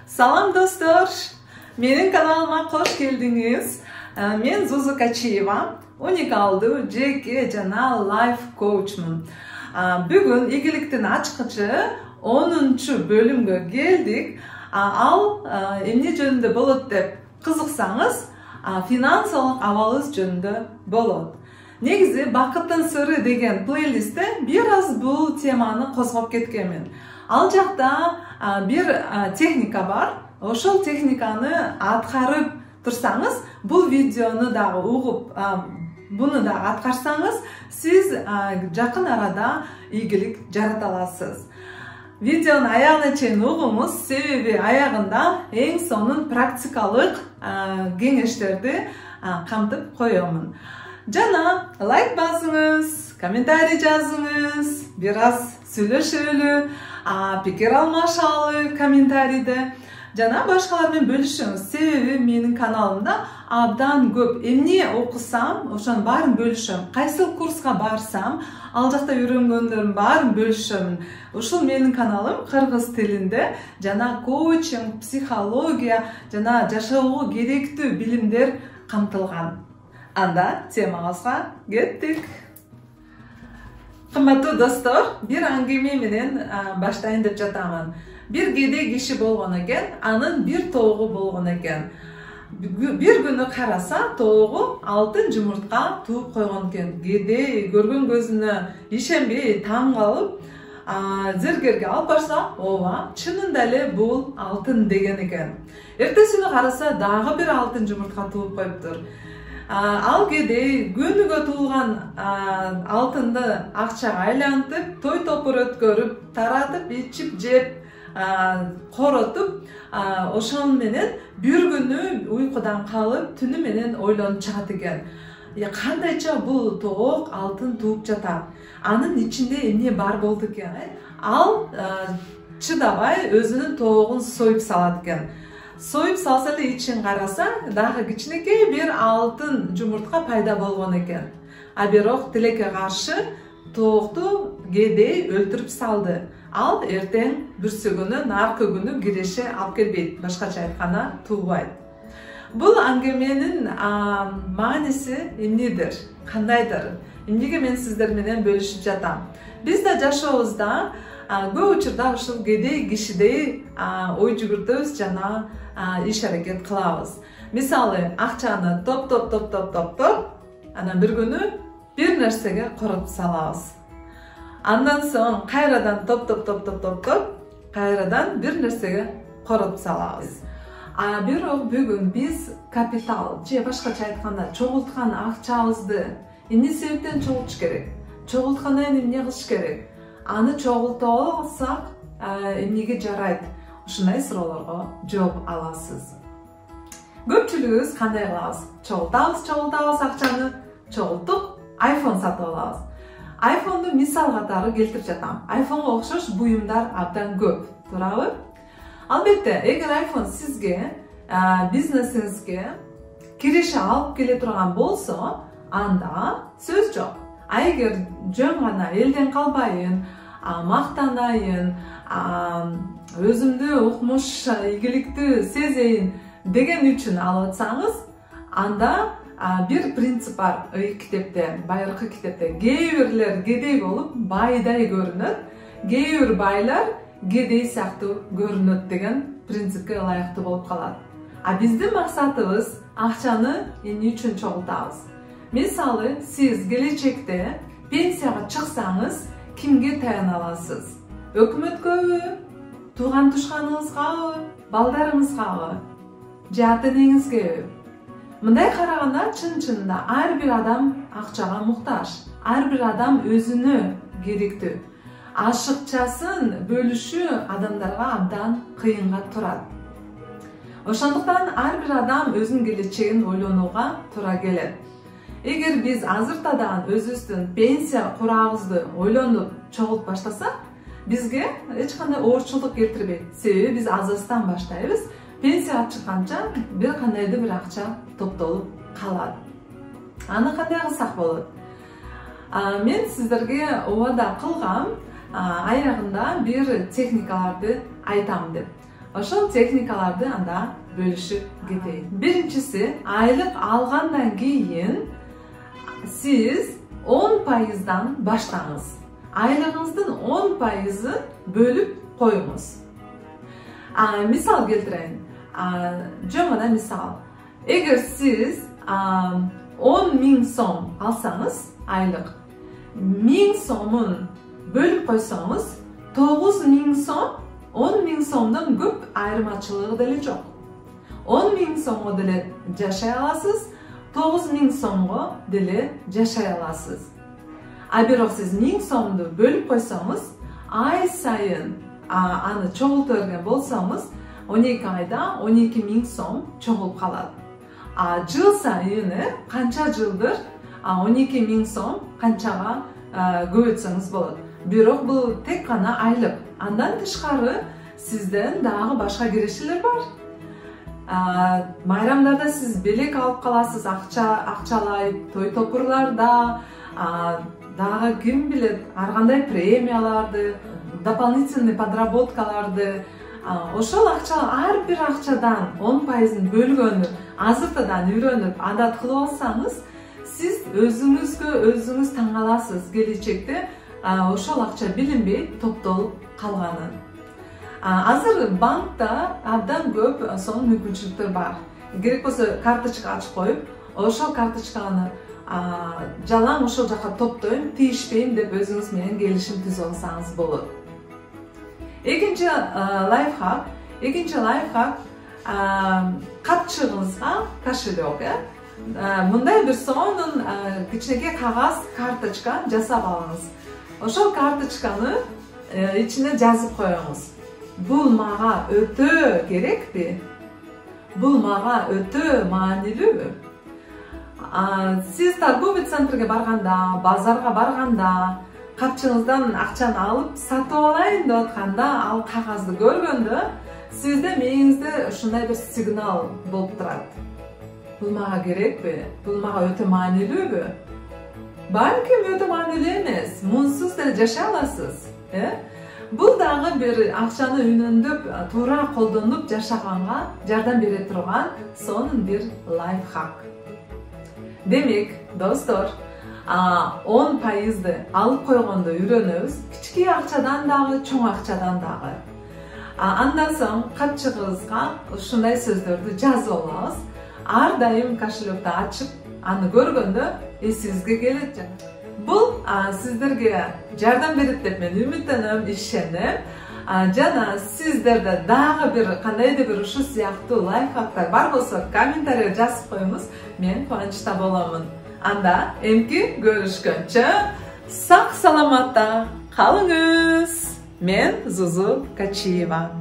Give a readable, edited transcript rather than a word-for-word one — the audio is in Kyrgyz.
Salam dostlar, menin kanalıma hoş geldiniz. Men Zuzu Kachiyeva, unikaldı JK jana life coach'mun. Bugün iyilikten açıkçı 10. bölümge geldik. Al emne jönünde bolot dep kızıksanız, finansалық авалыз жөнүндө болот. Негизи Бакыттын сыры деген плейлистте biraz бул теманы козгоп кеткенмин. Ал жакта bir техника бар. Ошол техниканы аткарып турсаңыз, бул видеону дагы угуп, буну да аткарсаңыз, сиз жакын арада ийгилик жарата аласыз. Видеонун аягына чейин угуңуз, себеби аягында эң сонун практикалык кеңештерди камтып коёмун. Жана лайк басыңыз, комментарий жазыңыз, biraz сүйлөшөлү, пикир алмашалы комментарийде. Жана башкалар менен бөлүшүңүз. Себеби менин каналымда абдан көп эмне окусам, ошонун баарын бөлүшөм. Кайсыл курска барсам, ал жакта үйрөнгөндөрүм баарын бөлүшөм. Ушул менин каналым кыргыз тилинде жана коучинг, психология жана жашоого керектүү билимдер камтылган. Анда темабызга кеттик. Кымбаттуу достор, бир аңгеме менен баштайын деп жатамын. Bir gede kişi bolğon eken, anın bir toğu bolğon eken. Bir günü karasa toğu altın jumurtka tuup koygon eken. Gede görgön gözüne işenbey taң kalıp, zergerge alып barsa, ova, çınında ele bul altın degen eken. Ertesini karasa dagı bir altın jumurtka tuup koyuptur. Ал gede günüge tuğulgan altındı akçaga aylantып, toy topur ötkörüp, taratıp, içip, jep, коротуп, ошон менен бир күнү уйкудан калып, түнү менен ойлонуп чыгат экен. Кандайча бул тоок алтын тууп жатат. Анын ичинде эмне бар болду экен? Ал чыдабай өзүнүн тоогун союп салат экен. Союп салса эле ичин караса, дагы кичинекей бир алтын жумуртка пайда болгон экен. Бирок тилекке каршы тоокту кедей өлтүрүп салды. Ал эртең бүрсү күнү, наркы күнү киреше алып келбейт. Башкача айтканда туубайт. Бул аңгеменин мааниси эмнедир? Кандайдыр? Эмнеге мен сиздер менен бөлүшүп жатам? Биз да жашообузда көп учурда ушул кедей кишидей ой жүгүртөбүз жана иш аракет кылабыз. Мисалы, акчаны топ, анан бир күнү бир нерсеге коротуп салабыз. Андан соң кайрадан топ, кайрадан бир нерсеге коротуп салабыз. Бирок бүгүн биз капитал, же башкача айтканда чогулткан акчабызды эмне себептен чогултуш керек? Чогулткандан кийин эмне кылыш керек? Аны чогулта алсак эмнеге жарайт? Ушундай суроолорго жооп аласыз. Көпчүлүгүбүз кандай кылабыз? Чогултабыз акчаны, чогултуп, iPhone сатып алабыз. iPhone'ду мисал катары келтирип жатам. iPhone'га окшош буюмдар абдан көп, туурабы? Албетте, эгер iPhone сизге, бизнесиңизге киреше алып келе турган болсо, анда сөз жок. Эгер жөн гана элден калбайын, мактанайын, өзүмдү укмуш, ийгиликтүү сезейин деген үчүн алып атсаңыз, анда bir принцип бар китепте, байыркы китепте. Кээ бирлер кедей болуп байдай көрүнөт, кээ бир байлар кедей сыяктуу көрүнөт деген принципке ылайыктуу болуп калат. Биздин максатыбыз акчаны эмне үчүн чогултабыз? Мисалы, сиз келечекте пенсияга чыксаңыз, кимге таяна аласыз? Өкмөткөбү, тууган тушканыңызгабы, балдарыңызгабы, же ата-энеңизгеби? Мындай караганда чын-чынында ар бир адам акчага муктаж, ар бир адам өзүнө керектүү. Ашыкчасын бөлүшүү адамдарга абдан кыйынга турат. Ошондуктан ар бир адам өзүнүн келечегин ойлонууга туура келет. Эгер биз азыртадан өзүбүздүн пенсия курабызды ойлонуп чогултуп баштасак, бизге эч кандай оорчулук келтирбейт. Себеби биз азыртан баштайбыз. Пенсияга чыкканча бир кандайдыр бир акча топтолуп калат. Аны кандай кылсак болот? Мен сиздерге убада кылгам, аягында бир техникаларды айтам деп. ошол техникаларды анда бөлүшүп кетейин. Биринчиси, айлык алгандан кийин сиз 10%дан баштаңыз. Айлыгыңыздын 10%ын бөлүп коюңуз. Мисал келтирейин. Жөн мисал. Эгер сиз 10.000 сом алсаңыз, айлык 1000 сомун бөлүп койсоңуз, 9.000 сом 10.000 сомдон көп айырмачылыгы деле жок. 10.000 сомго деле жашай аласыз, 9.000 сомго деле жашай аласыз. Бирок сиз 1000 сомду бөлүп койсоңуз, ай сайын аны чогулта берген болсоңуз, 12 айда 12.000 сом чогулуп калат. Жыл сайын канча жылдыр 12.000 сом канчага көбөйтсөңүз болот. Бирок бул тек гана айлык. Андан тышкары сизден дагы башка кирешелер бар. Майрамдарда сиз белек алып каласыз, акчалай, той топурларда, дагы ким билет, ар кандай премияларды, дополнительный подработкаларды, ошол ар бир акчадан 10%ын бөлгөнү азыртадан үйрөнүп, адат кылып алсаңыз, сиз өзүңүз таң каласыз келечекте ошол акча билинбей топтолуп калганын. Азыр банкта абдан көп сонун мүмкүнчүлүктөр бар. Керек болсо карточка ачып коюп, ошол карточканы жалаң ошол жака топтойм, тийишпейм деп өзүңүз менен келишим түзүп алсаңыз болот. Экинчи лайфхак капчыгыңызга кошелек, мындай бир сонун кичинекей кагаз карточка жасап алыңыз. Ошол карточканы ичине жазып коюңуз. Бул мага өтө керекпи? Бул мага өтө маанилүүбү? Сиз торговый центрге барганда, базарга барганда, капчыгыңыздан акчаны алып сатып алайын деп атканда, ал кагазды көргөндө, сизде мээңизде ушундай бир сигнал болуп турат. Бул мага керекпи? Бул мага өтө маанилүүбү? Балким өтө маанилүү эмес, мунсуз деле жашай аласыз. Бул дагы бир акчаны үнөндөп, туура колдонуп жашаганга жардам бере турган сонун бир лайфхак. Демек, достор, 10%ды алып койгонду үйрөнөбүз, кички акчадан дагы, чоң акчадан дагы. Андан соң капчыгыбызга ушундай сөздөрдү жазып алабыз. Ар дайым кошелекти ачып, аны көргөндө эсибизге келет. Бул сиздерге жардам берет деп мен үмүттөнөм, ишенем. Жана сиздерде дагы бир кандайдыр бир ушу сыяктуу лайфхактар бар болсо, комментарийге жазып коюңуз, мен кубанычта боломун. Анда эмки көрүшкөнчө сак саламатта калыңыз. Мен Зузу Качиева.